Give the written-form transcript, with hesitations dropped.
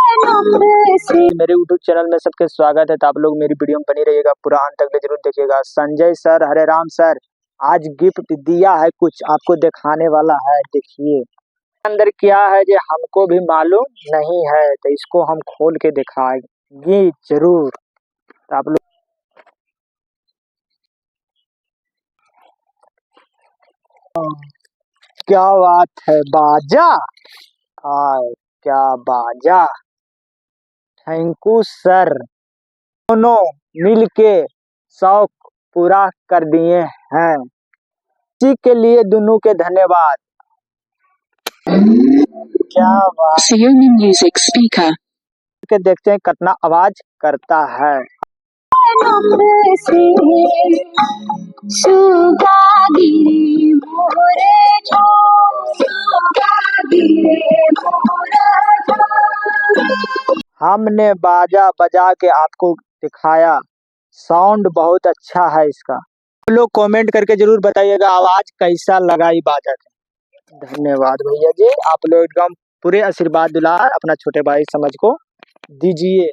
मेरे YouTube channel में सबके स्वागत है। तो आप लोग मेरी वीडियो में बनी रहिएगा, पूरा अंत तक जरूर देखिएगा। संजय सर, हरे राम सर आज गिफ्ट दिया है, कुछ आपको दिखाने वाला है। देखिए अंदर क्या है जो हमको भी मालूम नहीं है, तो इसको हम खोल के दिखाएंगे जरूर। तो आप लोग क्या बात है, बाजा आय, क्या बाजा। थैंक यू सर, दोनों मिलके शौक पूरा कर दिए हैं। इसी के लिए दोनों के धन्यवाद। क्या बात Xiaomi Music Speaker। के देखते हैं कितना आवाज करता है। हमने बाजा बजा के आपको दिखाया, साउंड बहुत अच्छा है इसका। आप लोग कमेंट करके जरूर बताइएगा आवाज कैसा लगा ये बाजा का। धन्यवाद भैया जी, आप लोग एकदम पूरे आशीर्वाद दुलार अपना छोटे भाई समझ को दीजिए।